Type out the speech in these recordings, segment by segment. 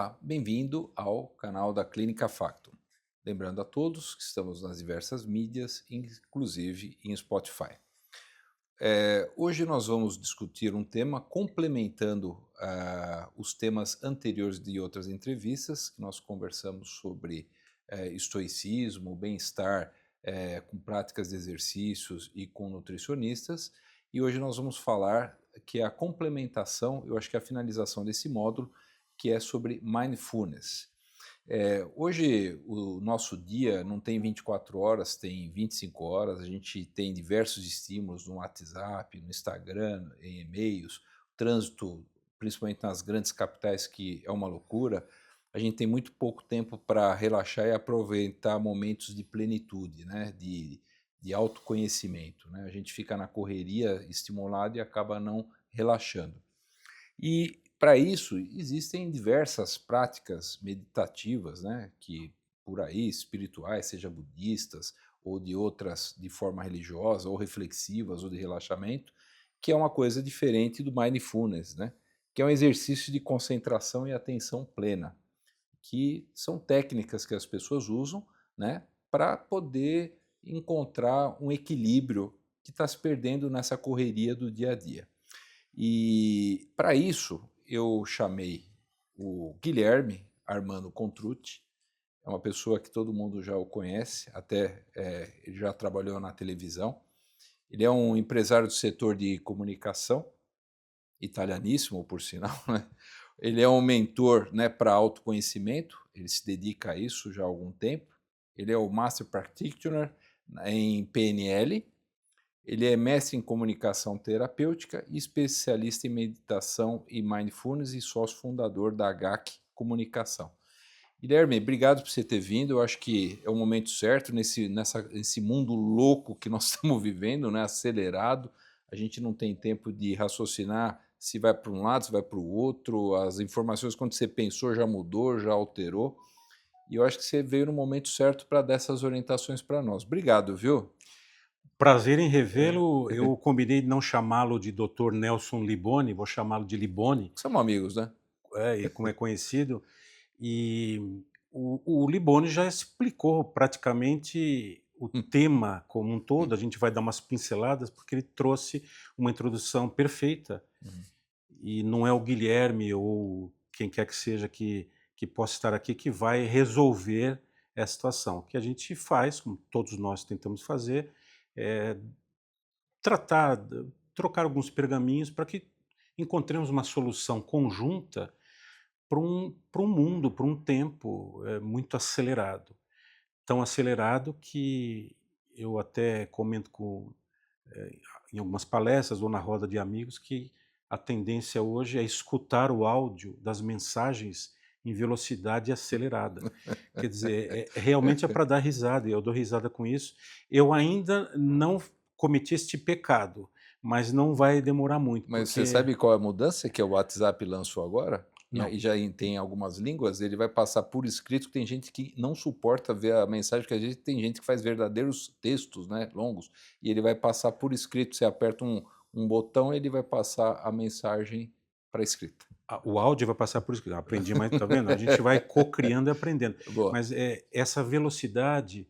Olá, bem-vindo ao canal da Clínica Factum. Lembrando a todos que estamos nas diversas mídias, inclusive em Spotify. Hoje nós vamos discutir um tema complementando os temas anteriores de outras entrevistas, que nós conversamos sobre estoicismo, bem-estar com práticas de exercícios e com nutricionistas. E hoje nós vamos falar que é a complementação, eu acho que é a finalização desse módulo, que é sobre mindfulness. Hoje o nosso dia não tem 24 horas, tem 25 horas, a gente tem diversos estímulos no WhatsApp, no Instagram, em e-mails, trânsito, principalmente nas grandes capitais, que é uma loucura. A gente tem muito pouco tempo para relaxar e aproveitar momentos de plenitude, né? de autoconhecimento. Né? A gente fica na correria estimulado e acaba não relaxando. E para isso existem diversas práticas meditativas, né, que por aí espirituais, seja budistas ou de outras de forma religiosa ou reflexivas ou de relaxamento, que é uma coisa diferente do mindfulness, né, que é um exercício de concentração e atenção plena, que são técnicas que as pessoas usam, né, para poder encontrar um equilíbrio que está se perdendo nessa correria do dia a dia. E para isso eu chamei o Guilherme Armando Contrucci, é uma pessoa que todo mundo já o conhece, até ele já trabalhou na televisão. Ele é um empresário do setor de comunicação, italianíssimo por sinal, né? Ele é um mentor, né, para autoconhecimento, ele se dedica a isso já há algum tempo. Ele é o Master Practitioner em PNL. Ele é mestre em comunicação terapêutica e especialista em meditação e mindfulness e sócio fundador da HAC Comunicação. Guilherme, obrigado por você ter vindo. Eu acho que é o momento certo nesse mundo louco que nós estamos vivendo, né? Acelerado. A gente não tem tempo de raciocinar se vai para um lado, se vai para o outro. As informações, quando você pensou, já mudou, já alterou. E eu acho que você veio no momento certo para dar essas orientações para nós. Obrigado, viu? Prazer em revê-lo. Eu combinei de não chamá-lo de Dr. Nelson Liboni, vou chamá-lo de Liboni, Somos amigos, né? e como é conhecido. E o Liboni já explicou praticamente o tema como um todo. A gente vai dar umas pinceladas porque ele trouxe uma introdução perfeita. Uhum. E não é o Guilherme ou quem quer que seja que possa estar aqui que vai resolver essa situação. O que a gente faz, como todos nós tentamos fazer, é tratar, trocar alguns pergaminhos para que encontremos uma solução conjunta para um mundo, para um tempo muito acelerado. Tão acelerado que eu até comento eh, em algumas palestras ou na roda de amigos que a tendência hoje é escutar o áudio das mensagens em velocidade acelerada. Quer dizer, realmente é para dar risada, e eu dou risada com isso. Eu ainda não cometi este pecado, mas não vai demorar muito, Mas você porque sabe qual é a mudança que o WhatsApp lançou agora? não. E já tem algumas línguas, ele vai passar por escrito, que tem gente que não suporta ver a mensagem, que às vezes tem gente que faz verdadeiros textos, né, longos, e ele vai passar por escrito. Você aperta um botão, ele vai passar a mensagem para escrita. O áudio vai passar por isso, eu aprendi, mas tá vendo? A gente vai co-criando e aprendendo. Boa. Mas, essa velocidade,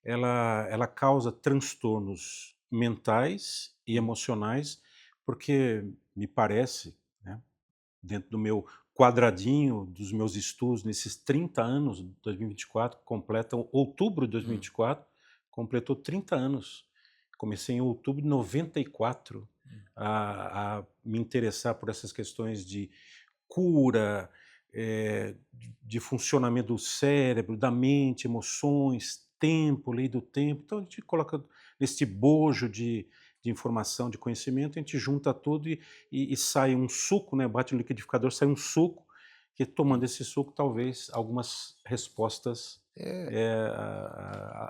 ela causa transtornos mentais e Hum. emocionais, porque me parece, né, dentro do meu quadradinho dos meus estudos nesses 30 anos, 2024 completam outubro de Hum. 2024, completou 30 anos. Comecei em outubro de 94 Hum. a me interessar por essas questões de cura, de funcionamento do cérebro, da mente, emoções, tempo, lei do tempo. Então a gente coloca nesse bojo de informação, de conhecimento, a gente junta tudo e sai um suco, né, bate no liquidificador, sai um suco, que tomando esse suco talvez algumas respostas, É,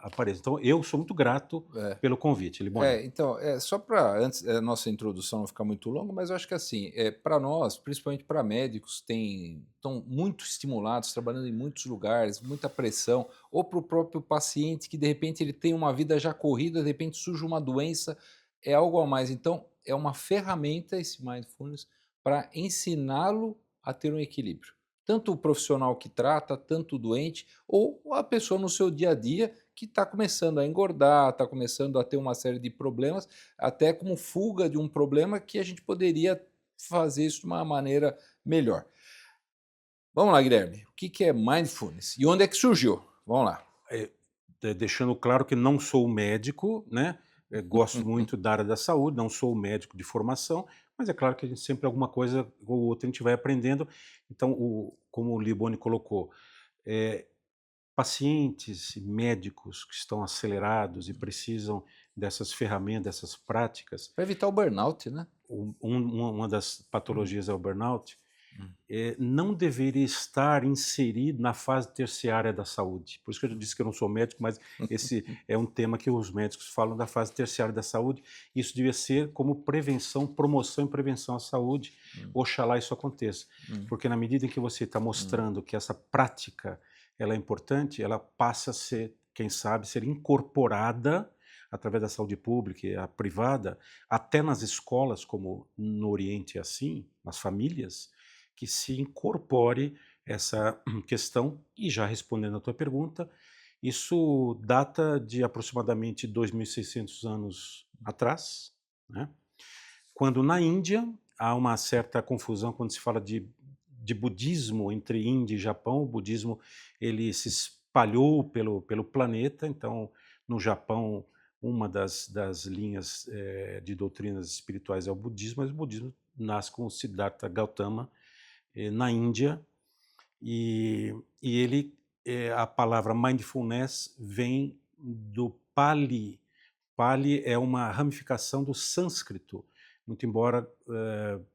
apareçam. Então eu sou muito grato é. pelo convite, Liboni. Então, só para antes, nossa introdução não ficar muito longa, mas eu acho que assim, para nós, principalmente para médicos, estão muito estimulados, trabalhando em muitos lugares, muita pressão, ou para o próprio paciente que de repente ele tem uma vida já corrida, de repente surge uma doença, é algo a mais. Então, é uma ferramenta esse mindfulness para ensiná-lo a ter um equilíbrio. tanto o profissional que trata, tanto o doente, ou a pessoa no seu dia a dia que está começando a engordar, está começando a ter uma série de problemas, até como fuga de um problema que a gente poderia fazer isso de uma maneira melhor. Vamos lá, Guilherme. O que que é mindfulness e onde é que surgiu? Vamos lá. Deixando claro que não sou médico, né? Gosto muito da área da saúde, não sou médico de formação, mas é claro que a gente sempre alguma coisa ou outra a gente vai aprendendo. Então, como o Liboni colocou, eh, pacientes e médicos que estão acelerados e precisam dessas ferramentas, dessas práticas, Para evitar o burnout, né? uma das Hum, patologias é o burnout. hum. Não deveria estar inserido na fase terciária da saúde. Por isso que eu disse que eu não sou médico, mas esse é um tema que os médicos falam da fase terciária da saúde. Isso devia ser como prevenção, promoção e prevenção à saúde. Hum, Oxalá isso aconteça. hum, Porque na medida em que você está hum. mostrando que essa prática ela é importante, ela passa a ser, quem sabe, ser incorporada através da saúde pública e a privada, até nas escolas, como no Oriente é assim, nas famílias, que se incorpore essa questão. E já respondendo à tua pergunta, isso data de aproximadamente 2.600 anos atrás, né? Quando na Índia há uma certa confusão quando se fala de budismo entre Índia e Japão. O budismo ele se espalhou pelo planeta, então no Japão uma das linhas de doutrinas espirituais é o budismo, mas o budismo nasce com o Siddhartha Gautama na Índia, e ele, a palavra mindfulness vem do Pali. Pali é uma ramificação do sânscrito. Muito embora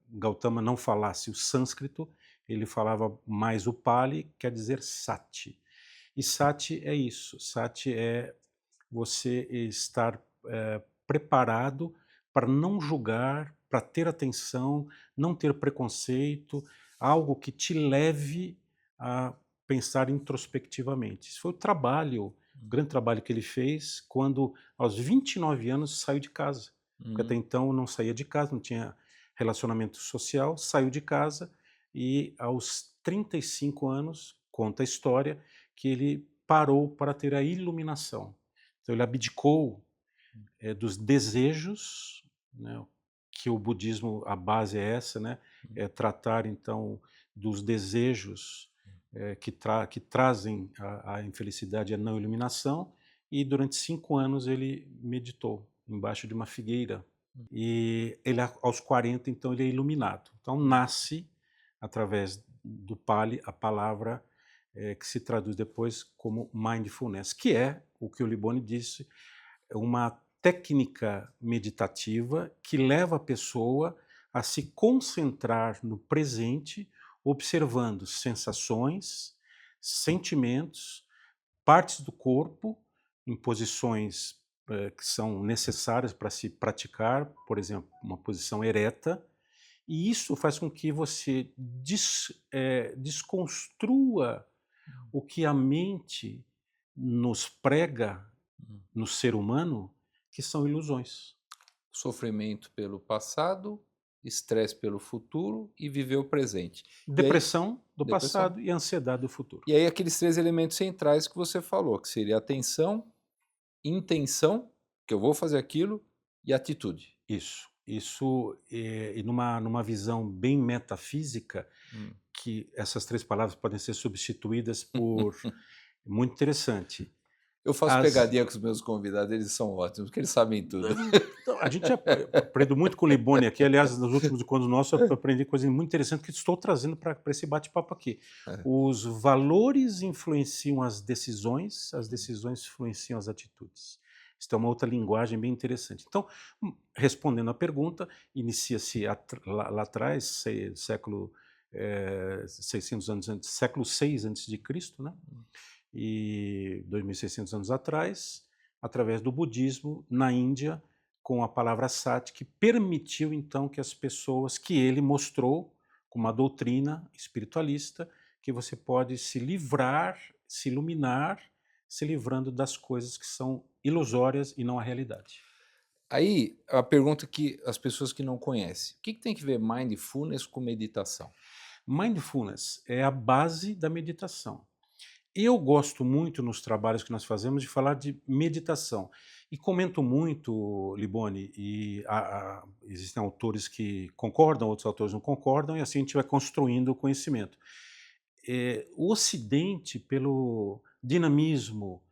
Gautama não falasse o sânscrito, ele falava mais o Pali, quer dizer sati. E sati é isso, sati é você estar preparado para não julgar, para ter atenção, não ter preconceito, algo que te leve a pensar introspectivamente. Isso foi o grande trabalho que ele fez quando, aos 29 anos, saiu de casa. Porque até Uhum. então não saía de casa, não tinha relacionamento social, saiu de casa e aos 35 anos, conta a história, que ele parou para ter a iluminação. Então ele abdicou dos desejos, né, que o budismo, a base é essa, né, é tratar então dos desejos que trazem a infelicidade e a não iluminação, e durante 5 anos ele meditou embaixo de uma figueira, e ele aos 40 então ele é iluminado. Então nasce através do Pali a palavra que se traduz depois como mindfulness, que é o que o Liboni disse, é uma técnica meditativa que leva a pessoa a se concentrar no presente, observando sensações, sentimentos, partes do corpo em posições que são necessárias para se praticar, por exemplo, uma posição ereta, e isso faz com que você desconstrua o que a mente nos prega Hum. no ser humano, que são ilusões. Sofrimento pelo passado, estresse pelo futuro e viver o presente. E aí Depressão do depressão. passado e ansiedade do futuro. E aí aqueles 3 elementos centrais que você falou, que seria atenção, intenção, que eu vou fazer aquilo, e atitude. Isso, e numa visão bem metafísica, Hum. que essas 3 palavras podem ser substituídas por muito interessante. Eu faço As pegadinha com os meus convidados, eles são ótimos, porque eles sabem tudo. Então, a gente aprende muito com o Liboni aqui. Aliás, nos últimos encontros nossos eu aprendi coisas muito interessantes que estou trazendo para esse bate-papo aqui. É. Os valores influenciam as decisões influenciam as atitudes. Isso é uma outra linguagem bem interessante. Então, respondendo à pergunta, inicia-se lá atrás, século 600 anos antes, século 6 antes de Cristo, né? E 2.600 anos atrás, através do budismo na Índia, com a palavra sati, que permitiu então que as pessoas, que ele mostrou com uma doutrina espiritualista, que você pode se livrar, se iluminar, se livrando das coisas que são ilusórias e não a realidade. Aí, a pergunta que as pessoas que não conhecem, o que que tem que ver mindfulness com meditação? Mindfulness é a base da meditação. Eu gosto muito nos trabalhos que nós fazemos de falar de meditação. E comento muito, Liboni, e existem autores que concordam, outros autores não concordam, e assim a gente vai construindo o conhecimento. O Ocidente, pelo dinamismo,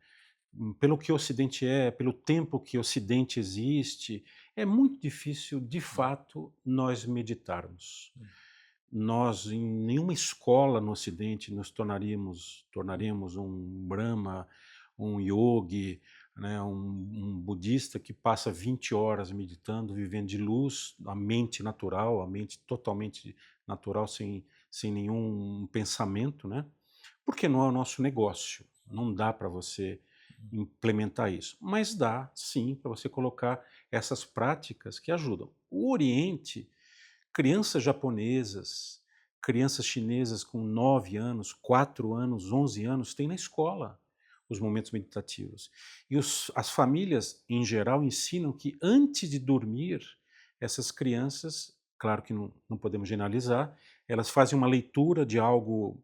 pelo que o Ocidente é, pelo tempo que o Ocidente existe, é muito difícil, de fato, nós meditarmos. Hum. Nós, em nenhuma escola no Ocidente, nos tornaremos um Brahma, um yogi, né, um budista que passa 20 horas meditando, vivendo de luz, a mente natural, a mente totalmente natural, sem nenhum pensamento, né? Porque não é o nosso negócio. Não dá para você implementar isso. Mas dá, sim, para você colocar essas práticas que ajudam. O Oriente, crianças japonesas, crianças chinesas com 9 anos, 4 anos, 11 anos, têm na escola os momentos meditativos. E as famílias, em geral, ensinam que antes de dormir, essas crianças, claro que não podemos generalizar, elas fazem uma leitura de algo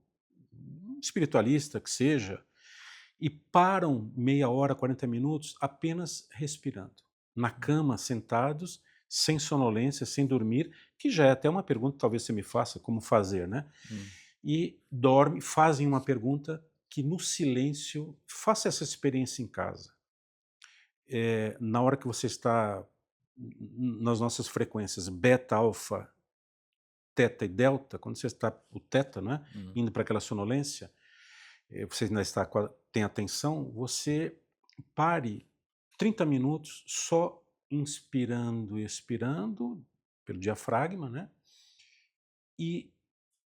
espiritualista que seja, e param meia hora, 40 minutos apenas respirando. Na cama, sentados, sem sonolência, sem dormir, que já é até uma pergunta que talvez você me faça, como fazer, né? Hum. E dorme, fazem uma pergunta que no silêncio, faça essa experiência em casa. Na hora que você está nas nossas frequências beta, alfa, teta e delta, quando você está o teta, não é? Hum. Indo para aquela sonolência, você ainda está tem atenção, você pare 30 minutos só inspirando e expirando pelo diafragma, né? E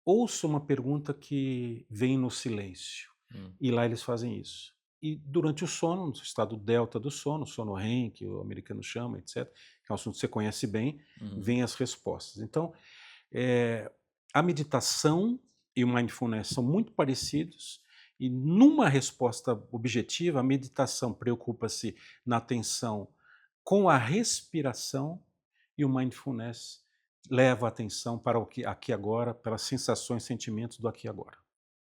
ouça uma pergunta que vem no silêncio. Hum. E lá eles fazem isso. E durante o sono, no estado delta do sono REM, que o americano chama, etc., que é um assunto que você conhece bem, vêm as respostas. Então, a meditação e o mindfulness são muito parecidos, e numa resposta objetiva, a meditação preocupa-se na atenção com a respiração e o mindfulness leva a atenção para o que aqui e agora, pelas sensações, sentimentos do aqui e agora.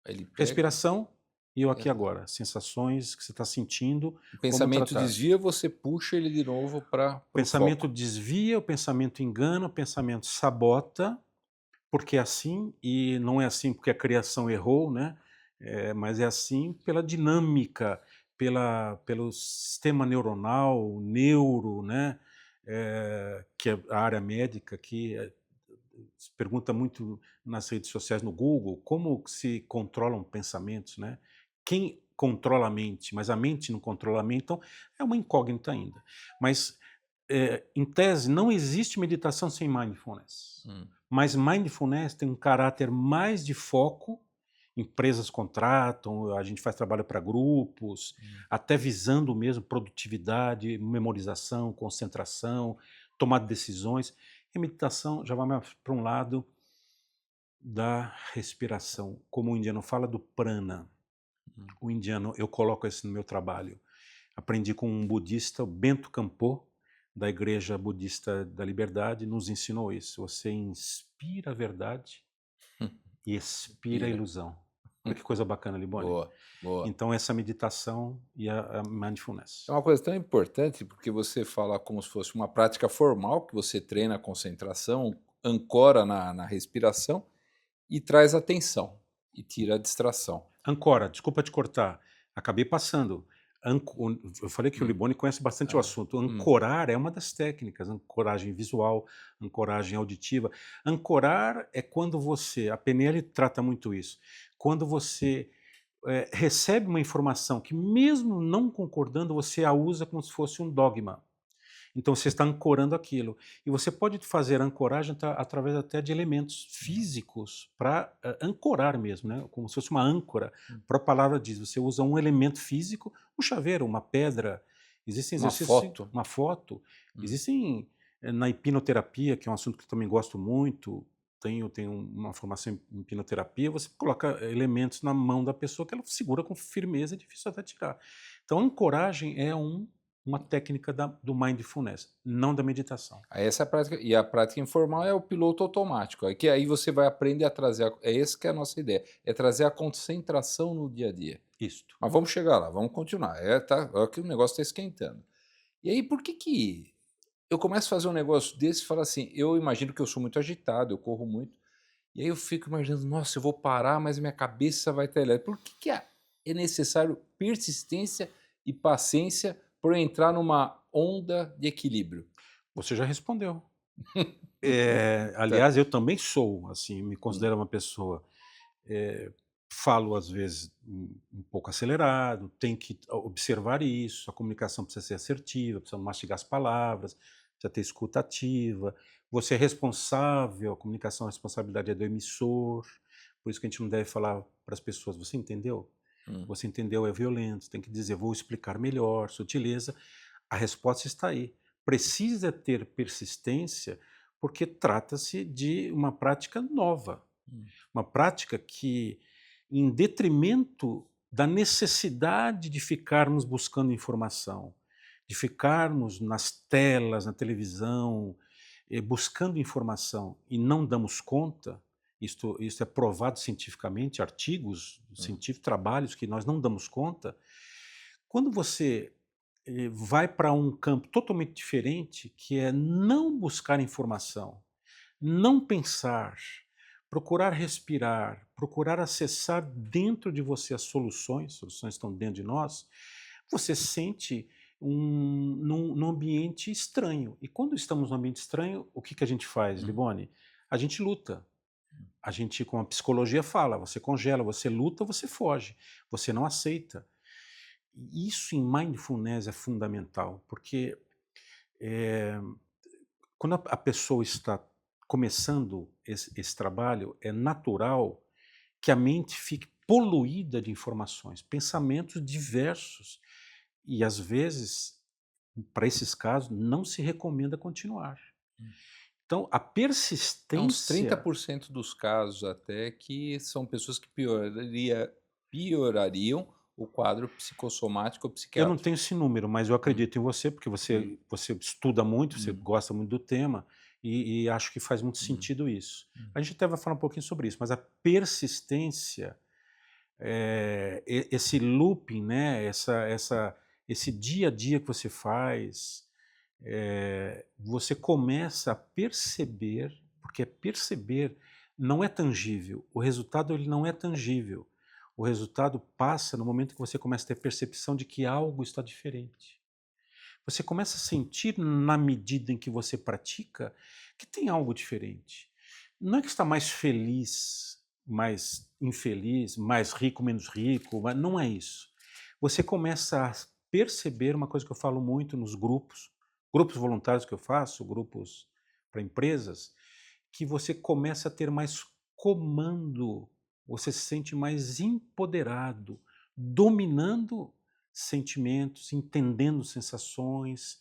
Ele pega, Respiração e o aqui e é, agora, sensações que você está sentindo, o como pensamento tratar. desvia, você puxa ele de novo para O o pensamento foco. desvia, o pensamento engana, o pensamento sabota, porque é assim, e não é assim porque a criação errou, né? Mas é assim pela dinâmica, pelo sistema neuronal, neuro, né? Que é a área médica, que se pergunta muito nas redes sociais, no Google, como se controlam pensamentos, né? Quem controla a mente, mas a mente não controla a mente, então é uma incógnita ainda. Mas, em tese, não existe meditação sem mindfulness. Hum. Mas mindfulness tem um caráter mais de foco, empresas contratam, a gente faz trabalho para grupos, até visando mesmo produtividade, memorização, concentração, tomar decisões. E a meditação já vai mais para um lado da respiração, como o indiano fala do prana. O indiano, eu coloco isso no meu trabalho. Aprendi com um budista, o Bento Kampo, da Igreja Budista da Liberdade, nos ensinou isso. Você inspira a verdade e expira a Inspira. ilusão. Olha que coisa bacana, Liboni. Boa, boa. Então, essa meditação e a mindfulness. É uma coisa tão importante porque você fala como se fosse uma prática formal, que você treina a concentração, ancora na respiração e traz atenção e tira a distração. Ancora, desculpa te cortar, acabei passando. Eu falei que o Hum. Liboni conhece bastante o assunto. Ancorar é uma das técnicas, ancoragem visual, ancoragem auditiva. Ancorar é quando você, a PNL trata muito isso, quando você recebe uma informação que mesmo não concordando, você a usa como se fosse um dogma. Então você está ancorando aquilo. E você pode fazer a ancoragem através até de elementos físicos para ancorar mesmo, né? Como se fosse uma âncora. A própria palavra diz, você usa um elemento físico, um chaveiro, uma pedra. Existem Uma exercícios, foto. uma foto. Hum. Existem, na hipnoterapia, que é um assunto que eu também gosto muito, tenho uma formação em hipnoterapia, você coloca elementos na mão da pessoa que ela segura com firmeza, é difícil até tirar. Então, a ancoragem é uma técnica do mindfulness, não da meditação. Aí essa é a prática, e a prática informal é o piloto automático, é que aí você vai aprender a trazer, é esse que é a nossa ideia, é trazer a concentração no dia a dia. Isto. Mas vamos chegar lá, vamos continuar, olha que o negócio está esquentando. E aí por que eu começo a fazer um negócio desse e falo assim, eu imagino que eu sou muito agitado, eu corro muito, e aí eu fico imaginando, nossa, eu vou parar, mas minha cabeça vai estar elétrica. Por que é necessário persistência e paciência para eu entrar numa onda de equilíbrio? Você já respondeu. Tá. Aliás, eu também sou, assim, me Hum, considero uma pessoa, eh, falo às vezes um pouco acelerado, tem que observar isso, a comunicação precisa ser assertiva, precisa mastigar as palavras, precisa ter escuta ativa, você é responsável, a comunicação, a responsabilidade é do emissor, por isso que a gente não deve falar para as pessoas: "Você entendeu? hum. Você entendeu, é violento", tem que dizer: "Vou explicar melhor", sutileza. A resposta está aí. Precisa ter persistência, porque trata-se de uma prática nova, Hum. uma prática que, em detrimento da necessidade de ficarmos buscando informação, de ficarmos nas telas, na televisão, buscando informação e não damos conta, isto é provado cientificamente, artigos Hum. científicos, trabalhos que nós não damos conta. Quando você vai para um campo totalmente diferente, que é não buscar informação, não pensar, procurar respirar, procurar acessar dentro de você as soluções estão dentro de nós, você sente num ambiente estranho. E quando estamos num ambiente estranho, o que a gente faz, Hum. Liboni? A gente luta. A gente, como a psicologia fala, você congela, você luta, você foge, você não aceita. Isso em mindfulness é fundamental, porque eh, quando a pessoa está começando esse trabalho, é natural que a mente fique poluída de informações, pensamentos diversos. E às vezes, para esses casos, não se recomenda continuar. Hum. Então, a É uns persistência. 30% dos casos até que são pessoas que piorariam o quadro psicossomático ou Eu não psiquiátrico. tenho esse número, mas eu Hum. acredito em você, porque Hum. você estuda muito, você Hum. gosta muito do tema, e acho que faz muito Hum. sentido isso. Hum. A gente até vai falar um pouquinho sobre isso, mas a persistência, esse looping, né, esse dia a dia que você faz, você começa a perceber, porque perceber não é tangível, o resultado ele não é tangível. O resultado passa no momento que você começa a ter percepção de que algo está diferente. Você começa a sentir, na medida em que você pratica, que tem algo diferente. Não é que está mais feliz, mais infeliz, mais rico, menos rico, mas não é isso. Você começa a perceber uma coisa que eu falo muito nos grupos voluntários que eu faço, grupos para empresas, que você começa a ter mais comando, você se sente mais empoderado, dominando sentimentos, entendendo sensações,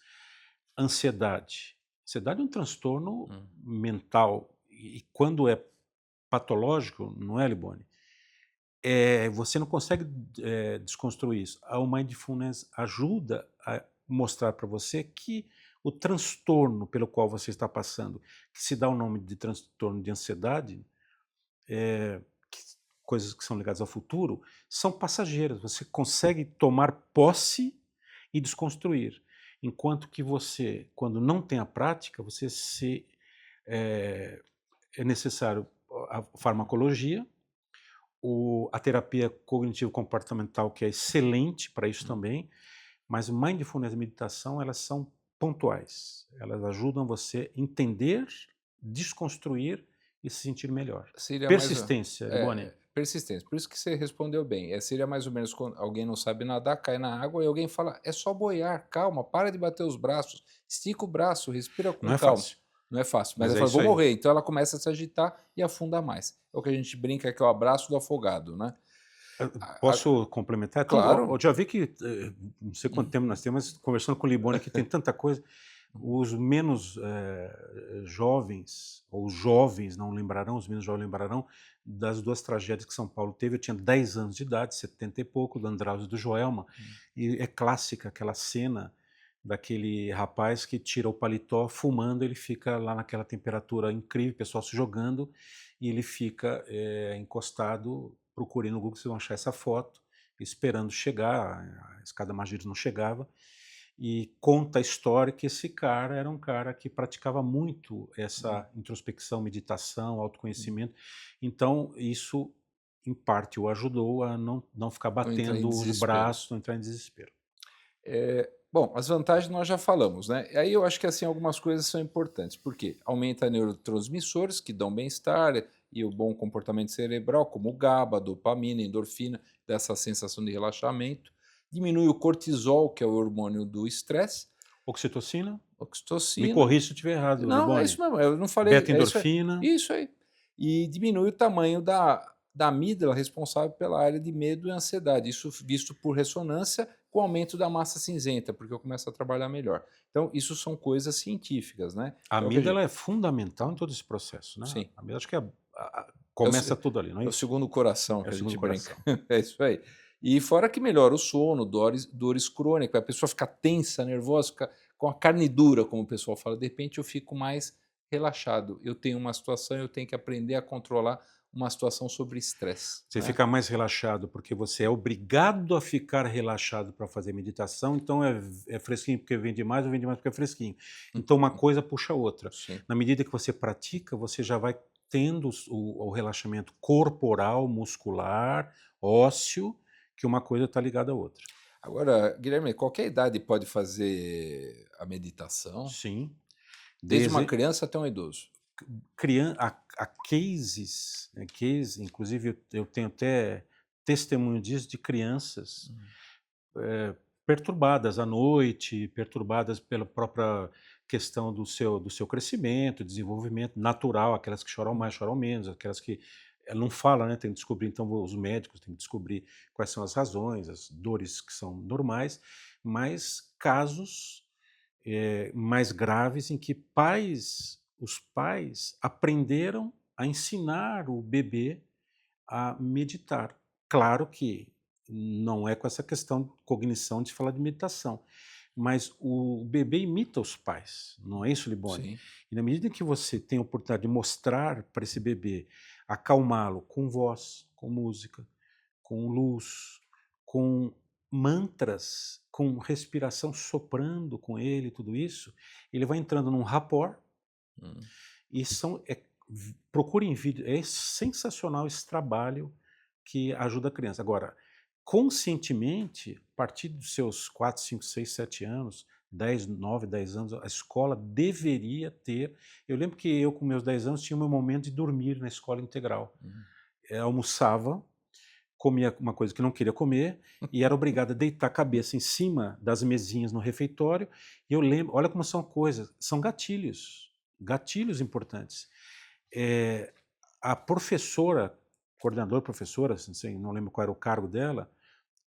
ansiedade. Ansiedade é um transtorno Hum. mental e quando é patológico, não é, Liboni? Você não consegue desconstruir isso. O mindfulness ajuda a mostrar para você que o transtorno pelo qual você está passando, que se dá o nome de transtorno de ansiedade, que coisas que são ligadas ao futuro, são passageiras. Você consegue tomar posse e desconstruir. Enquanto que você, quando não tem a prática, é, é necessário a farmacologia, a terapia cognitivo-comportamental, que é excelente para isso Hum. também, mas mindfulness e meditação, elas são pontuais. Elas ajudam você a entender, desconstruir e se sentir melhor. Seria mais Persistência, Liboni. persistência. Por isso que você respondeu bem. Seria mais ou menos quando alguém não sabe nadar, cai na água e alguém fala: é só boiar, calma, para de bater os braços, estica o braço, respira Não com é calma. fácil, Não é fácil, mas mas ela é fala: isso vou aí. morrer. Então ela começa a se agitar e afunda mais. É o que a gente brinca que é o abraço do afogado, né? Posso complementar? Então, Claro. eu já vi que, não sei quanto Hum. tempo nós temos, mas conversando com o Liboni, que tem tanta coisa, os menos jovens, ou jovens não lembrarão, os menos jovens lembrarão, das duas tragédias que São Paulo teve. Eu tinha 10 anos de idade, 70 e pouco, do Andraus e do Joelma, Hum. e é clássica aquela cena daquele rapaz que tira o paletó fumando, ele fica lá naquela temperatura incrível, o pessoal se jogando, e ele fica encostado, procurem no Google, vocês vão achar essa foto, esperando chegar, a escada Magires não chegava, e conta a história que esse cara era um cara que praticava muito essa introspecção, meditação, autoconhecimento, então isso em parte o ajudou a não ficar Não entrar em batendo os desespero. braços, não entrar em desespero. Bom, as vantagens nós já falamos, né? Aí eu acho que assim algumas coisas são importantes, porque aumenta neurotransmissores que dão bem-estar e o bom comportamento cerebral, como o GABA, dopamina, endorfina, dessa sensação de relaxamento. Diminui o cortisol, que é o hormônio do estresse, Oxitocina? Me oxitocina. corrija se eu estiver errado, Não, é Liboni. isso mesmo, eu não falei, é isso aí. Beta-endorfina. Isso aí. E diminui o tamanho da amígdala responsável pela área de medo e ansiedade, isso visto por ressonância com o aumento da massa cinzenta, porque eu começo a trabalhar melhor. Então, isso são coisas científicas, né? A É o que a amígdala gente. é fundamental em todo esse processo, né? Sim. A amígdala acho que É o, começa se- tudo ali, não é é o isso? segundo coração É que o a segundo gente brinca. coração. É isso aí. E fora que melhora o sono, dores crônicas, a pessoa fica tensa, nervosa, fica com a carne dura, como o pessoal fala. De repente eu fico mais relaxado. Eu tenho uma situação, eu tenho que aprender a controlar uma situação sobre estresse, Você né? fica mais relaxado porque você é obrigado a ficar relaxado para fazer meditação, então é fresquinho porque vem demais ou vem demais porque é fresquinho. Então uma coisa puxa a outra. Sim. Na medida que você pratica, você já vai tendo o relaxamento corporal, muscular, ósseo, que uma coisa está ligada à outra. Agora, Guilherme, qualquer idade pode fazer a meditação, Sim. desde uma Desde criança até um idoso. há cases, inclusive eu tenho até testemunho disso de crianças perturbadas à noite, perturbadas pela própria questão do seu crescimento, desenvolvimento natural, aquelas que choram mais, choram menos, aquelas que não fala, né, tem que descobrir, então os médicos têm que descobrir quais são as razões, as dores que são normais, mas casos mais graves em que os pais aprenderam a ensinar o bebê a meditar. Claro que não é com essa questão de cognição de falar de meditação, mas o bebê imita os pais, não é isso, Liboni? Sim. E na medida em que você tem a oportunidade de mostrar para esse bebê, acalmá-lo com voz, com música, com luz, com mantras, com respiração soprando com ele, tudo isso, ele vai entrando num rapport Hum. e procurem vídeo, é sensacional esse trabalho que ajuda a criança. Agora, conscientemente, a partir dos seus 4, 5, 6, 7 anos, 10, 9, 10 anos, a escola deveria ter. Eu lembro que eu, com meus 10 anos, tinha o meu momento de dormir na escola integral. Almoçava, comia uma coisa que não queria comer e era obrigado a deitar a cabeça em cima das mesinhas no refeitório. E eu lembro, olha como são coisas, são gatilhos importantes. A professora, coordenadora professora, não lembro qual era o cargo dela,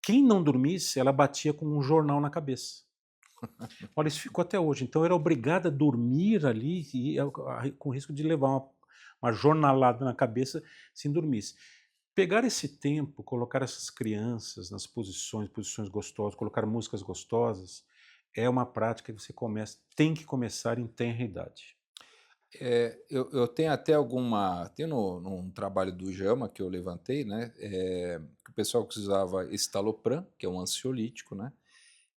quem não dormisse, ela batia com um jornal na cabeça. Olha, isso ficou até hoje. Então, eu era obrigada a dormir ali, com risco de levar uma jornalada na cabeça se dormisse. Pegar esse tempo, colocar essas crianças nas posições gostosas, colocar músicas gostosas, é uma prática que você tem que começar em tenra idade. Eu tenho até alguma. Tem num trabalho do JAMA que eu levantei, né? Que o pessoal que usava estalopram, que é um ansiolítico, né?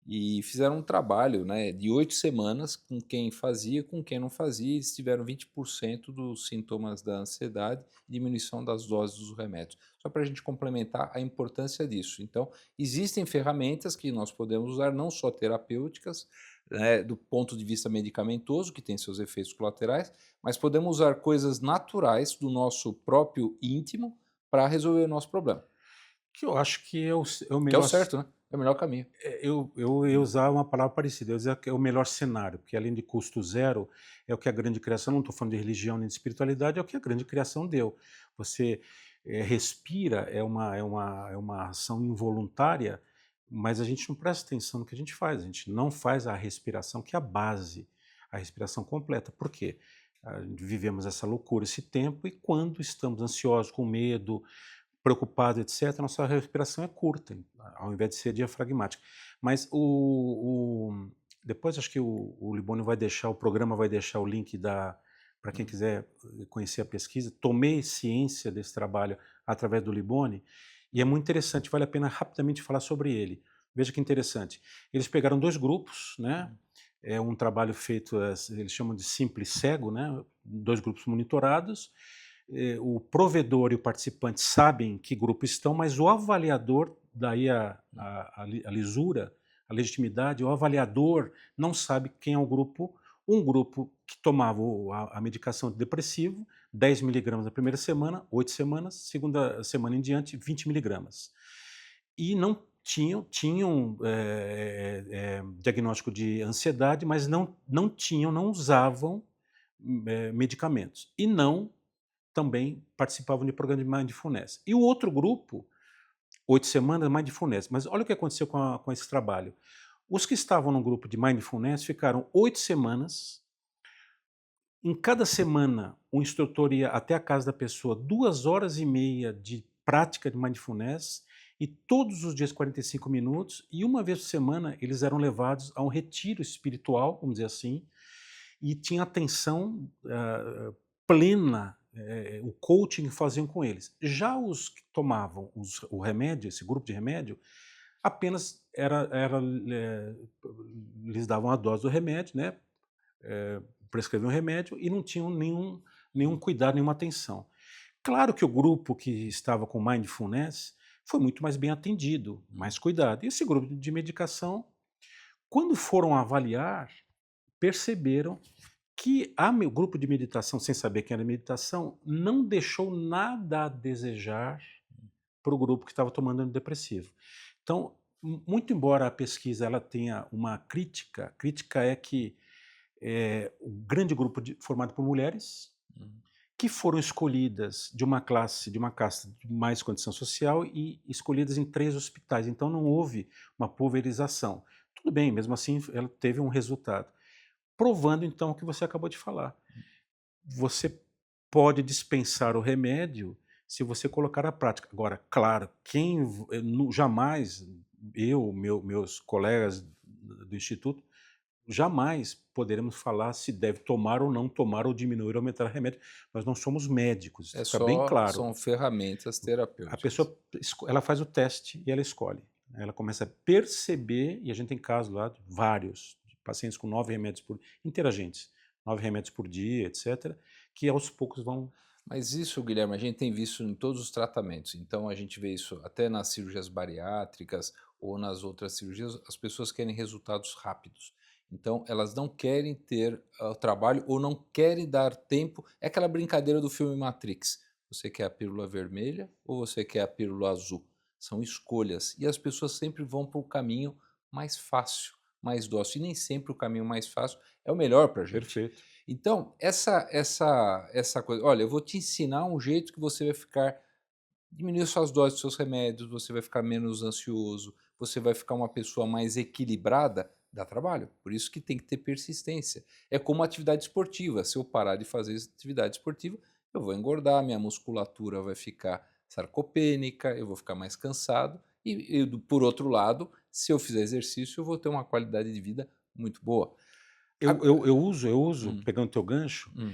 E fizeram um trabalho, né, de 8 semanas com quem fazia, com quem não fazia, e eles tiveram 20% dos sintomas da ansiedade e diminuição das doses dos remédios. Só para a gente complementar a importância disso. Então, existem ferramentas que nós podemos usar, não só terapêuticas, né, do ponto de vista medicamentoso, que tem seus efeitos colaterais, mas podemos usar coisas naturais do nosso próprio íntimo para resolver o nosso problema. Que eu acho que é o Que é o melhor. certo, né? É o melhor caminho. Eu ia usar uma palavra parecida, eu ia dizer que é o melhor cenário, porque além de custo zero, é o que a grande criação, não estou falando de religião nem de espiritualidade, é o que a grande criação deu. Você respira, é uma ação involuntária, mas a gente não presta atenção no que a gente faz, a gente não faz a respiração, que é a base, a respiração completa. Por quê? Vivemos essa loucura esse tempo e quando estamos ansiosos, com medo, preocupado, etc., nossa respiração é curta, ao invés de ser diafragmática. Mas Depois acho que o Liboni vai deixar, o programa vai deixar o link para quem Hum, quiser conhecer a pesquisa. Tomei ciência desse trabalho através do Liboni e é muito interessante, vale a pena rapidamente falar sobre ele. Veja que interessante. Eles pegaram 2 grupos, né? hum, É um trabalho feito, eles chamam de simples cego, né? 2 grupos monitorados. O provedor e o participante sabem que grupo estão, mas o avaliador, daí a lisura, a legitimidade, o avaliador não sabe quem é o grupo. Um grupo que tomava a medicação de depressivo, 10 miligramas na primeira semana, 8 semanas, segunda semana em diante, 20 miligramas. E não tinham diagnóstico de ansiedade, mas não usavam medicamentos. E não também participavam de programa de mindfulness. E o outro grupo, 8 semanas, mindfulness. Mas olha o que aconteceu com esse trabalho. Os que estavam no grupo de mindfulness ficaram 8 semanas. Em cada semana, o instrutor ia até a casa da pessoa 2 horas e meia de prática de mindfulness e todos os dias 45 minutos. E uma vez por semana, eles eram levados a um retiro espiritual, vamos dizer assim, e tinha atenção plena, o coaching que faziam com eles. Já os que tomavam o remédio, esse grupo de remédio, apenas lhes davam a dose do remédio, né? Prescreviam um remédio e não tinham nenhum cuidado, nenhuma atenção. Claro que o grupo que estava com mindfulness foi muito mais bem atendido, hum. mais cuidado. E esse grupo de medicação, quando foram avaliar, perceberam que o grupo de meditação, sem saber que era meditação, não deixou nada a desejar para o grupo que estava tomando antidepressivo. Então, muito embora a pesquisa ela tenha uma crítica, a crítica é que o grande grupo formado por mulheres Hum. que foram escolhidas de uma classe, de uma casta de mais condição social e escolhidas em 3 hospitais. Então não houve uma pulverização. Tudo bem, mesmo assim ela teve um resultado. Provando então o que você acabou de falar. Você pode dispensar o remédio se você colocar à prática. Agora, claro, jamais meus colegas do instituto, jamais poderemos falar se deve tomar ou não tomar ou diminuir ou aumentar remédio. Nós não somos médicos, isso É fica bem só, claro. são ferramentas A terapêuticas. pessoa ela faz o teste e ela escolhe. Ela começa a perceber, e a gente tem casos lá, vários, de pacientes com 9 remédios interagentes, 9 remédios por dia, etc., que aos poucos vão. Mas isso, Guilherme, a gente tem visto em todos os tratamentos. Então a gente vê isso até nas cirurgias bariátricas ou nas outras cirurgias, as pessoas querem resultados rápidos. Então elas não querem ter trabalho ou não querem dar tempo. É aquela brincadeira do filme Matrix. Você quer a pílula vermelha ou você quer a pílula azul? São escolhas. E as pessoas sempre vão para o caminho mais fácil, mais dócil. E nem sempre o caminho mais fácil é o melhor para a gente. Perfeito. Então, essa coisa, olha, eu vou te ensinar um jeito que você vai ficar diminuir suas doses dos seus remédios, você vai ficar menos ansioso, você vai ficar uma pessoa mais equilibrada, dá trabalho. Por isso que tem que ter persistência. É como atividade esportiva. Se eu parar de fazer atividade esportiva, eu vou engordar, minha musculatura vai ficar sarcopênica, eu vou ficar mais cansado. Por outro lado, se eu fizer exercício, eu vou ter uma qualidade de vida muito boa. Eu uso, Hum, pegando teu gancho, hum.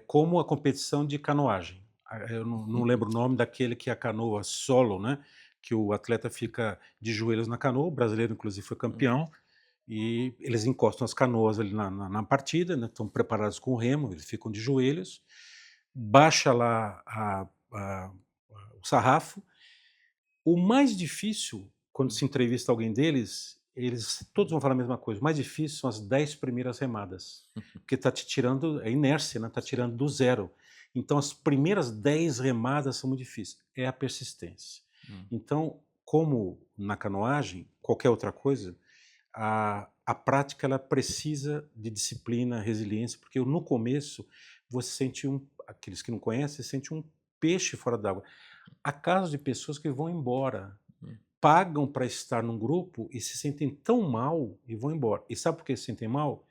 como a competição de canoagem. Eu não lembro o nome daquele que é a canoa solo, né, que o atleta fica de joelhos na canoa, o brasileiro inclusive foi Hum, campeão, e eles encostam as canoas ali na partida, né, estão preparados com o remo, eles ficam de joelhos, baixa lá o sarrafo. O mais difícil, quando hum. se entrevista alguém deles, eles todos vão falar a mesma coisa. O mais difícil são as 10 primeiras remadas, porque está te tirando é inércia, né, tá tirando do zero. Então as primeiras 10 remadas são muito difíceis, é a persistência. Hum. Então, como na canoagem, qualquer outra coisa, a prática ela precisa de disciplina, resiliência, porque no começo você sente aqueles que não conhecem, sente um peixe fora d'água. Há casos de pessoas que vão embora, Hum, pagam para estar num grupo e se sentem tão mal e vão embora. E sabe por que se sentem mal?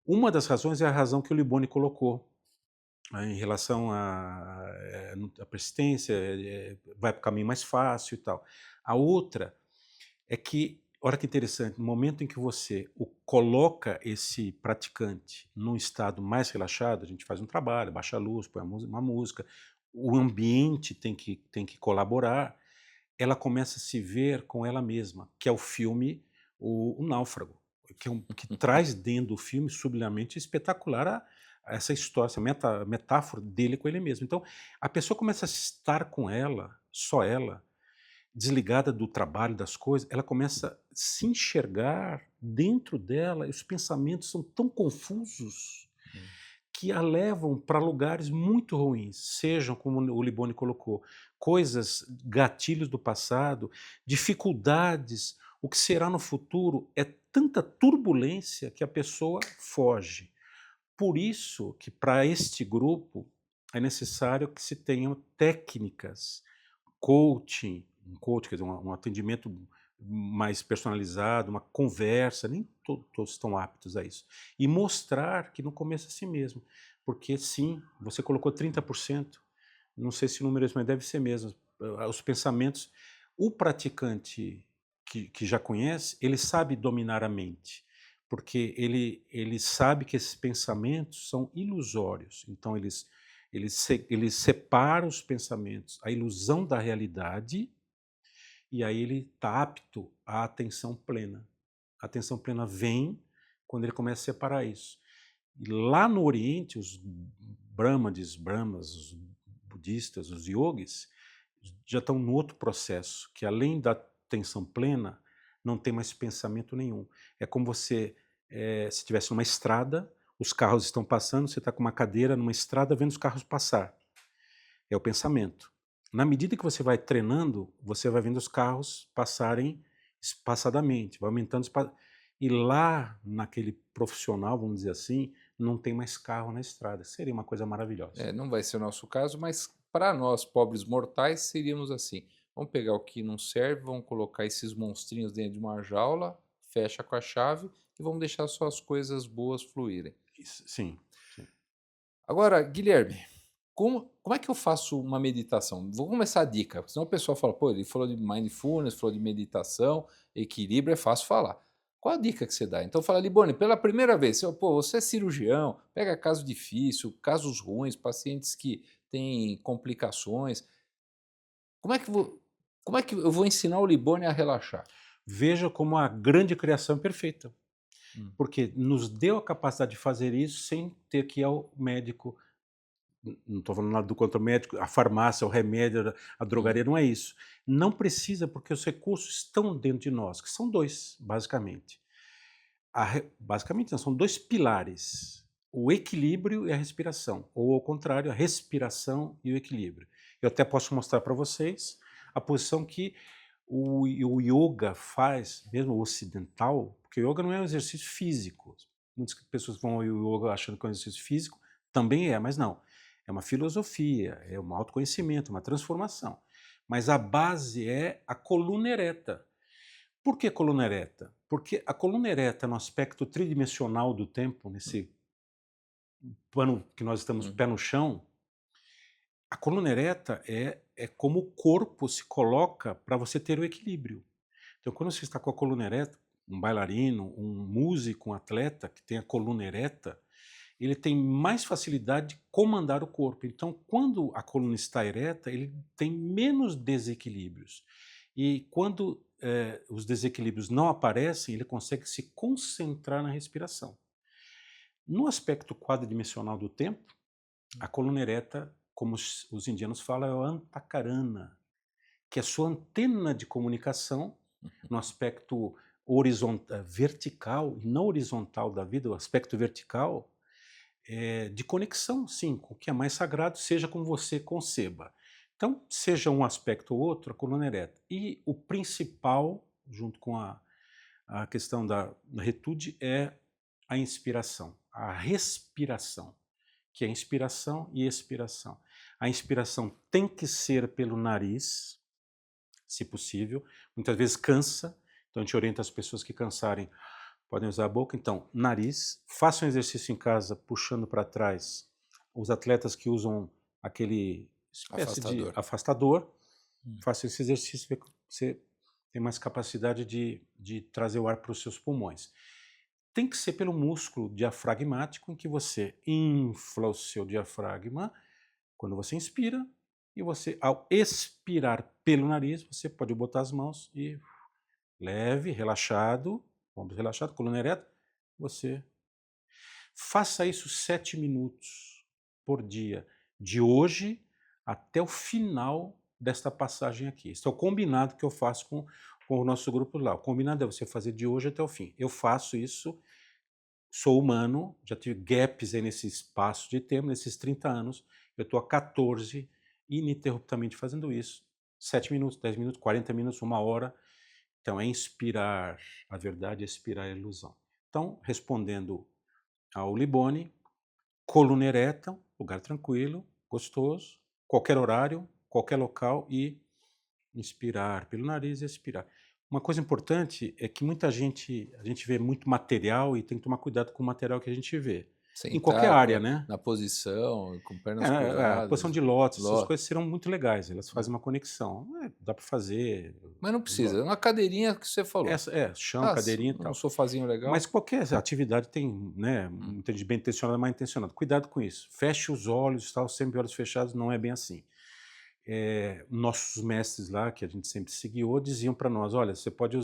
hum, Uma das razões é a razão que o Liboni colocou, em relação à persistência, vai para o caminho mais fácil e tal. A outra é que olha que interessante, no momento em que você coloca esse praticante num estado mais relaxado, a gente faz um trabalho, baixa a luz, põe uma música, o ambiente tem que colaborar, ela começa a se ver com ela mesma, que é o filme O Náufrago, que traz dentro do filme, sublimamente espetacular, essa história, essa metáfora dele com ele mesmo. Então, a pessoa começa a estar com ela, só ela, desligada do trabalho, das coisas, ela começa a se enxergar dentro dela, e os pensamentos são tão confusos Hum. que a levam para lugares muito ruins, sejam, como o Liboni colocou, coisas, gatilhos do passado, dificuldades, o que será no futuro, é tanta turbulência que a pessoa foge. Por isso que para este grupo é necessário que se tenham técnicas, coaching, um coach, quer dizer, um atendimento mais personalizado, uma conversa, nem todos estão aptos a isso. E mostrar que no começo é assim mesmo, porque sim, você colocou 30%, não sei se o número é esse, mas deve ser mesmo, os pensamentos, o praticante que já conhece, ele sabe dominar a mente, porque ele sabe que esses pensamentos são ilusórios, então ele separa os pensamentos, a ilusão da realidade, e aí ele está apto à atenção plena. A atenção plena vem quando ele começa a separar isso. E lá no Oriente, os brahmas, os budistas, os yogis, já estão no outro processo, que além da atenção plena, não tem mais pensamento nenhum. É como você, se estivesse numa estrada, os carros estão passando, você está com uma cadeira numa estrada vendo os carros passar. É o pensamento. Na medida que você vai treinando, você vai vendo os carros passarem espaçadamente, vai aumentando e lá naquele profissional, vamos dizer assim, não tem mais carro na estrada. Seria uma coisa maravilhosa. Não vai ser o nosso caso, mas para nós, pobres mortais, seríamos assim. Vamos pegar o que não serve, vamos colocar esses monstrinhos dentro de uma jaula, fecha com a chave e vamos deixar só as coisas boas fluírem. Sim, sim. Agora, Guilherme, como é que eu faço uma meditação? Vou começar a dica, senão o pessoal fala, pô, ele falou de mindfulness, falou de meditação, equilíbrio é fácil falar. Qual a dica que você dá? Então fala, Liboni, pela primeira vez, pô, você é cirurgião, pega caso difícil, casos ruins, pacientes que têm complicações. Como é que, como é que eu vou ensinar o Liboni a relaxar? Veja como a grande criação é perfeita, Hum. porque nos deu a capacidade de fazer isso sem ter que ir ao médico. Não estou falando nada do contra o médico, a farmácia, o remédio, a Sim. drogaria, não é isso. Não precisa, porque os recursos estão dentro de nós, que são dois, basicamente. Basicamente, não, são dois pilares: o equilíbrio e a respiração, ou ao contrário, a respiração e o equilíbrio. Eu até posso mostrar para vocês a posição que o yoga faz, mesmo o ocidental, porque o yoga não é um exercício físico. Muitas pessoas vão ao yoga achando que é um exercício físico, também é, mas não. É uma filosofia, é um autoconhecimento, uma transformação. Mas a base é a coluna ereta. Por que coluna ereta? Porque a coluna ereta, no aspecto tridimensional do tempo, nesse plano que nós estamos Uhum. pé no chão, a coluna ereta é como o corpo se coloca para você ter o equilíbrio. Então, quando você está com a coluna ereta, um bailarino, um músico, um atleta que tem a coluna ereta, ele tem mais facilidade de comandar o corpo. Então, quando a coluna está ereta, ele tem menos desequilíbrios. E quando os desequilíbrios não aparecem, ele consegue se concentrar na respiração. No aspecto quadridimensional do tempo, a coluna ereta, como os indianos falam, é o antakarana, que é a sua antena de comunicação no aspecto vertical e não horizontal da vida, o aspecto vertical, de conexão, sim, com o que é mais sagrado, seja como você conceba. Então, seja um aspecto ou outro, a coluna ereta. E o principal, junto com a questão da retude, é a inspiração, a respiração, que é inspiração e expiração. A inspiração tem que ser pelo nariz, se possível. Muitas vezes cansa, então a gente orienta as pessoas que cansarem, podem usar a boca. Então, nariz, façam um exercício em casa, puxando para trás. Os atletas que usam aquele espécie de Afastador. afastador, Hum. façam esse exercício, você tem mais capacidade de trazer o ar para os seus pulmões. Tem que ser pelo músculo diafragmático, em que você infla o seu diafragma quando você inspira, e você, ao expirar pelo nariz, você pode botar as mãos e leve, relaxado, ombros relaxados, coluna ereta, você faça isso 7 minutos por dia, de hoje até o final desta passagem aqui. Esse é o combinado que eu faço com o nosso grupo lá. O combinado é você fazer de hoje até o fim. Eu faço isso, sou humano, já tive gaps aí nesse espaço de tempo, nesses 30 anos, eu estou há 14 ininterruptamente fazendo isso. 7 minutos, 10 minutos, 40 minutos, 1 hora. Então é inspirar a verdade, expirar a ilusão. Então, respondendo ao Liboni, coluna ereta, lugar tranquilo, gostoso, qualquer horário, qualquer local, e inspirar pelo nariz e expirar. Uma coisa importante é que a gente vê muito material e tem que tomar cuidado com o material que a gente vê. Em qualquer área, Sentado, né? na posição, com pernas A posição cruzadas. de lótus, essas Ló coisas serão muito legais, elas fazem uma conexão. Dá para fazer. Mas não precisa, é uma cadeirinha que você falou. Chão, Ah, cadeirinha e um tal. sofazinho Mas legal. qualquer atividade tem, né, Hum. muita gente bem intencionada e mal intencionada. Cuidado com isso. Feche os olhos, tal, sempre olhos fechados, não é bem assim. Nossos mestres lá, que a gente sempre se guiou, diziam para nós: olha, você pode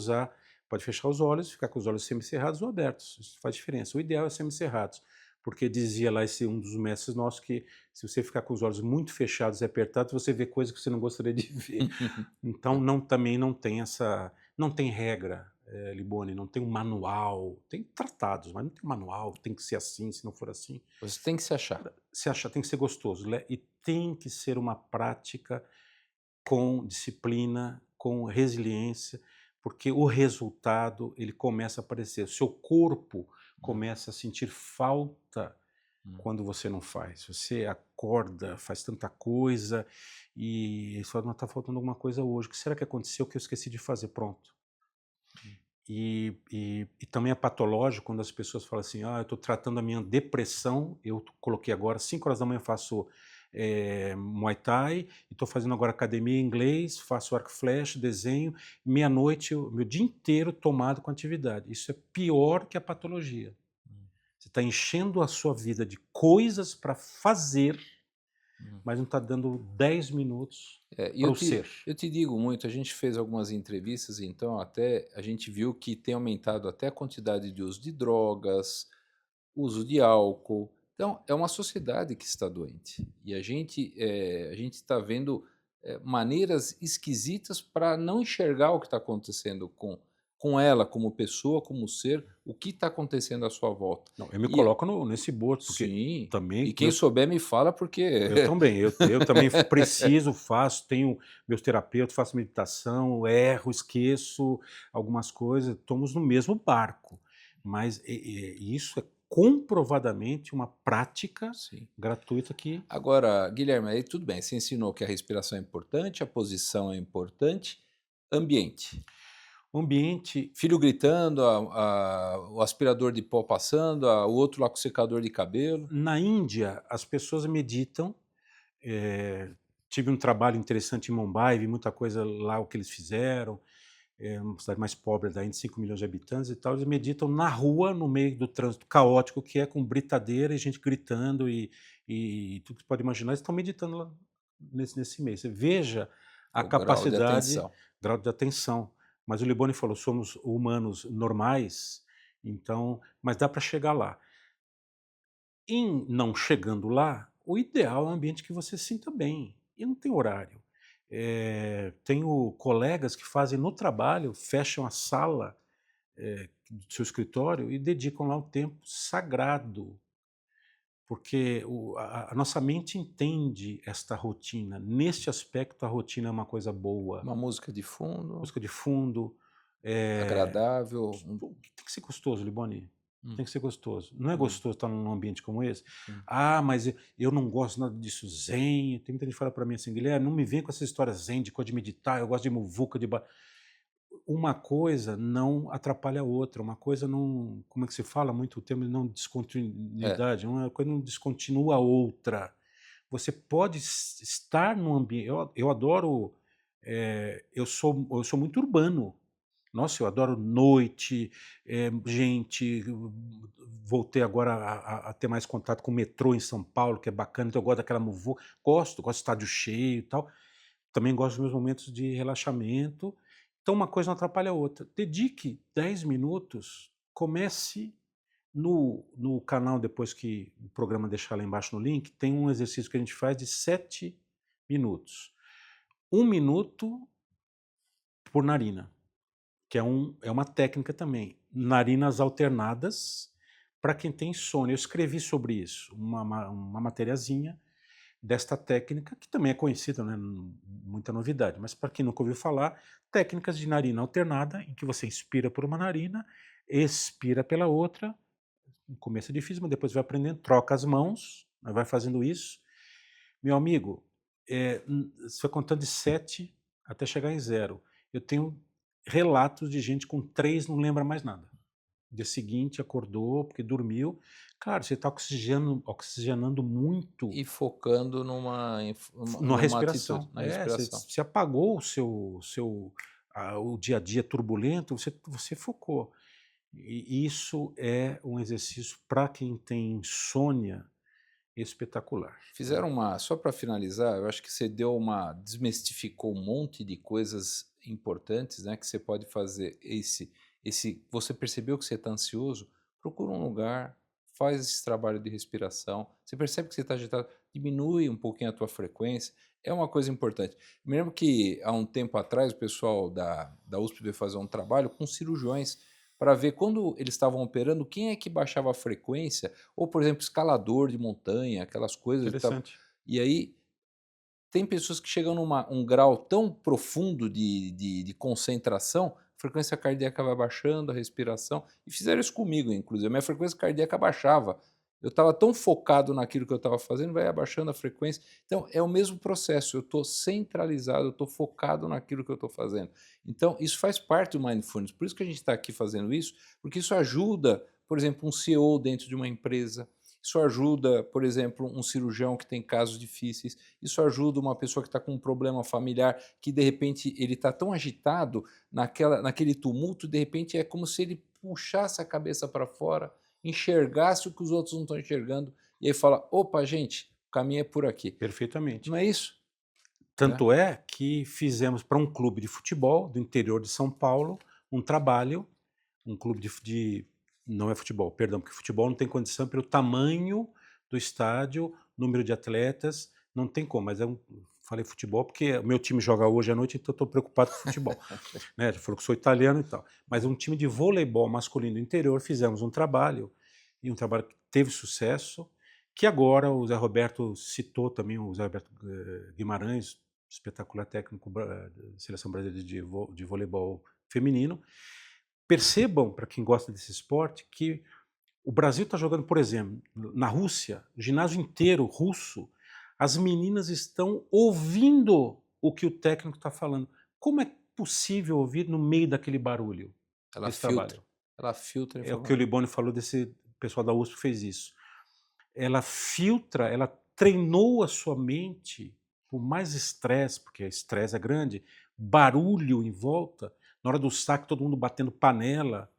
fechar os olhos, ficar com os olhos semicerrados ou abertos, isso faz diferença. O ideal é semicerrados, porque dizia lá um dos mestres nossos que se você ficar com os olhos muito fechados e apertados, você vê coisas que você não gostaria de ver. Então também não tem regra, Liboni, não tem um manual, tem tratados, mas não tem manual, tem que ser assim, se não for assim. Você tem que se achar. Se achar, tem que ser gostoso, e tem que ser uma prática com disciplina, com resiliência, porque o resultado ele começa a aparecer. O seu corpo começa a sentir falta Hum. quando você não faz. Você acorda, faz tanta coisa e só não está faltando alguma coisa hoje. O que será que aconteceu que eu esqueci de fazer? Pronto. E também é patológico quando as pessoas falam assim: eu estou tratando a minha depressão, eu coloquei agora, 5 horas da manhã faço Muay Thai, e estou fazendo agora academia em inglês, faço arco e flecha, desenho, meia-noite, meu dia inteiro tomado com atividade. Isso é pior que a patologia. Você está enchendo a sua vida de coisas para fazer, mas não está dando 10 minutos E para o ser. eu te digo muito, a gente fez algumas entrevistas, então até a gente viu que tem aumentado até a quantidade de uso de drogas, uso de álcool. Então, é uma sociedade que está doente. E a gente está vendo maneiras esquisitas para não enxergar o que está acontecendo com ela, como pessoa, como ser, o que está acontecendo à sua volta. Não, eu me E coloco nesse boto, porque sim, e também quem souber me fala, porque eu também, eu também preciso, faço, tenho meus terapeutas, faço meditação, erro, esqueço algumas coisas, estamos no mesmo barco, mas isso é comprovadamente uma prática sim. gratuita que Agora, Guilherme, aí tudo bem, você ensinou que a respiração é importante, a posição é importante, ambiente. o ambiente. Filho gritando, o aspirador de pó passando, o outro lá com o secador de cabelo. Na Índia, as pessoas meditam. Tive um trabalho interessante em Mumbai, vi muita coisa lá, o que eles fizeram. É uma cidade mais pobre da Índia, 5 milhões de habitantes e tal. Eles meditam na rua, no meio do trânsito caótico, que é com britadeira e gente gritando e tudo que você pode imaginar. Eles estão meditando lá nesse mês. Você veja a O grau de capacidade, atenção. grau de atenção. Mas o Liboni falou: somos humanos normais, então, mas dá para chegar lá. Em não chegando lá, o ideal é um ambiente que você se sinta bem, e não tem horário. Tenho colegas que fazem no trabalho, fecham a sala do seu escritório e dedicam lá um tempo sagrado, porque a nossa mente entende esta rotina. Neste aspecto, a rotina é uma coisa boa. Uma música de fundo, Música de fundo, eh, agradável. tem que ser gostoso, Liboni. Hum, Tem que ser gostoso. Não é hum, gostoso estar num ambiente como esse? hum. Mas eu não gosto nada disso zen. Tem muita gente que fala para mim assim: Guilherme, não me vem com essa história zen, de coisa de meditar, eu gosto de muvuca, uma coisa não atrapalha a outra, uma coisa não, como é que se fala muito o termo de não É, descontinuidade, uma coisa não descontinua a outra. Você pode estar num ambiente, eu adoro eu sou muito urbano. Nossa, eu adoro noite, gente. Voltei agora a ter mais contato com o metrô em São Paulo, que é bacana, então eu gosto daquela muvuca. Gosto de estádio cheio e tal. Também gosto dos meus momentos de relaxamento. Então uma coisa não atrapalha a outra. Dedique 10 minutos, comece no canal, depois que o programa deixar lá embaixo no link, tem um exercício que a gente faz de 7 minutos. 1 minuto por narina, que é uma técnica também. Narinas alternadas para quem tem insônia. Eu escrevi sobre isso, uma matériazinha desta técnica, que também é conhecida, né? Muita novidade, mas para quem nunca ouviu falar, técnicas de narina alternada, em que você inspira por uma narina, expira pela outra. No começo é difícil, mas depois vai aprendendo, troca as mãos, vai fazendo isso. Meu amigo, você vai contando de 7 até chegar em 0. Eu tenho relatos de gente com 3 não lembra mais nada. No dia seguinte acordou porque dormiu. Claro, você está oxigenando muito E focando na numa atitude, respiração. na Você respiração. se apagou o dia a dia turbulento, você focou. E isso é um exercício para quem tem insônia espetacular. Fizeram só para finalizar, eu acho que você desmistificou um monte de coisas importantes, né, que você pode fazer. Você percebeu que você está ansioso? Procura um lugar, faz esse trabalho de respiração. Você percebe que você está agitado, diminui um pouquinho a tua frequência. É uma coisa importante. Eu me lembro que há um tempo atrás o pessoal da USP veio fazer um trabalho com cirurgiões para ver quando eles estavam operando quem é que baixava a frequência, ou, por exemplo, escalador de montanha, aquelas coisas e tal. Interessante. E aí tem pessoas que chegam num grau tão profundo de concentração, a frequência cardíaca vai baixando, a respiração, e fizeram isso comigo, inclusive. A minha frequência cardíaca baixava. Eu estava tão focado naquilo que eu estava fazendo, vai abaixando a frequência. Então, é o mesmo processo. Eu estou centralizado, eu estou focado naquilo que eu estou fazendo. Então, isso faz parte do Mindfulness. Por isso que a gente está aqui fazendo isso, porque isso ajuda, por exemplo, um CEO dentro de uma empresa. Isso ajuda, por exemplo, um cirurgião que tem casos difíceis. Isso ajuda uma pessoa que está com um problema familiar, que de repente ele está tão agitado naquele tumulto, de repente é como se ele puxasse a cabeça para fora, enxergasse o que os outros não estão enxergando, e aí fala: opa, gente, o caminho é por aqui. Perfeitamente. Não é isso? Tanto é que fizemos para um clube de futebol do interior de São Paulo um trabalho, um clube não é futebol, perdão, porque futebol não tem condição pelo tamanho do estádio, número de atletas, não tem como, mas falei futebol porque o meu time joga hoje à noite, então eu estou preocupado com futebol. Né? Já falou que sou italiano e tal. Mas um time de voleibol masculino do interior, fizemos um trabalho, e um trabalho que teve sucesso, que agora o Zé Roberto citou também, o Zé Roberto Guimarães, espetacular técnico da Seleção Brasileira de Voleibol Feminino. Percebam, para quem gosta desse esporte, que o Brasil está jogando, por exemplo, na Rússia, o ginásio inteiro russo, as meninas estão ouvindo o que o técnico está falando. Como é possível ouvir no meio daquele barulho? Ela Esse filtra. trabalho. Ela filtra a É o que o informação. Liboni falou desse pessoal da USP fez isso. Ela filtra, ela treinou a sua mente por mais estresse, porque estresse é grande, barulho em volta, na hora do saque todo mundo batendo panela,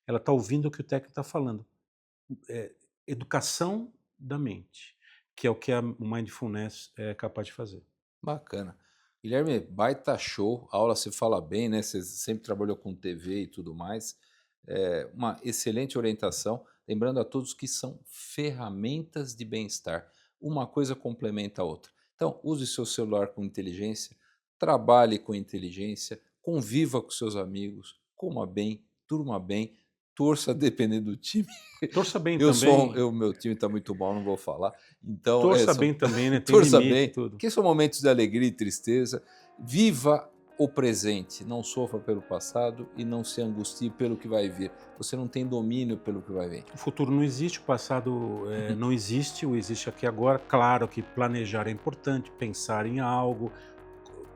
ela está ouvindo o que o técnico está falando. Educação da mente, que é o que o Mindfulness é capaz de fazer. Bacana. Guilherme, baita show. A aula você fala bem, né? Você sempre trabalhou com TV e tudo mais. Uma excelente orientação. Lembrando a todos que são ferramentas de bem-estar. Uma coisa complementa a outra. Então, use seu celular com inteligência, trabalhe com inteligência, conviva com seus amigos, coma bem, durma bem, torça dependendo do time. Torça bem também. Meu time está muito mal, não vou falar. Então, Torça bem também, né? Tem torça limite e bem, tudo. que são momentos de alegria e tristeza. Viva o presente, não sofra pelo passado e não se angustie pelo que vai vir. Você não tem domínio pelo que vai vir. O futuro não existe, o passado não existe, o existe aqui agora. Claro que planejar é importante, pensar em algo,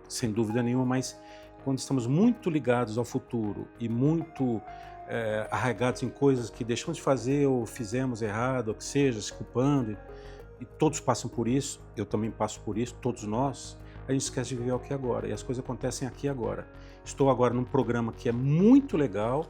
sem dúvida nenhuma, mas quando estamos muito ligados ao futuro e muito arraigados em coisas que deixamos de fazer ou fizemos errado, ou que seja, se culpando, e todos passam por isso, eu também passo por isso, todos nós, a gente esquece de viver o aqui e agora, e as coisas acontecem aqui e agora. Estou agora num programa que é muito legal,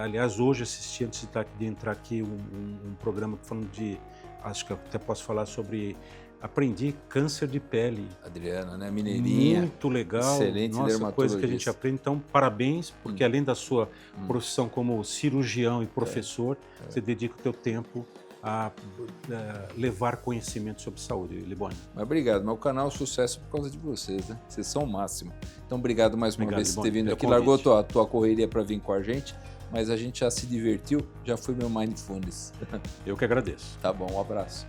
aliás, hoje assisti, antes de entrar aqui, um programa falando de, acho que eu até posso falar sobre, aprendi câncer de pele. Adriana, né? Mineirinha. Muito legal, excelente nossa, coisa que a gente dermatologista. aprende. Então, parabéns, porque além da sua profissão como cirurgião e professor, você dedica o teu tempo a levar conhecimento sobre saúde, Libónio. Mas obrigado, mas o canal é um sucesso por causa de vocês, né? Vocês são o máximo. Então, obrigado mais uma vez por ter vindo aqui. Largou a tua correria para vir com a gente, mas a gente já se divertiu, já foi meu mindfulness. Eu que agradeço. Tá bom, um abraço.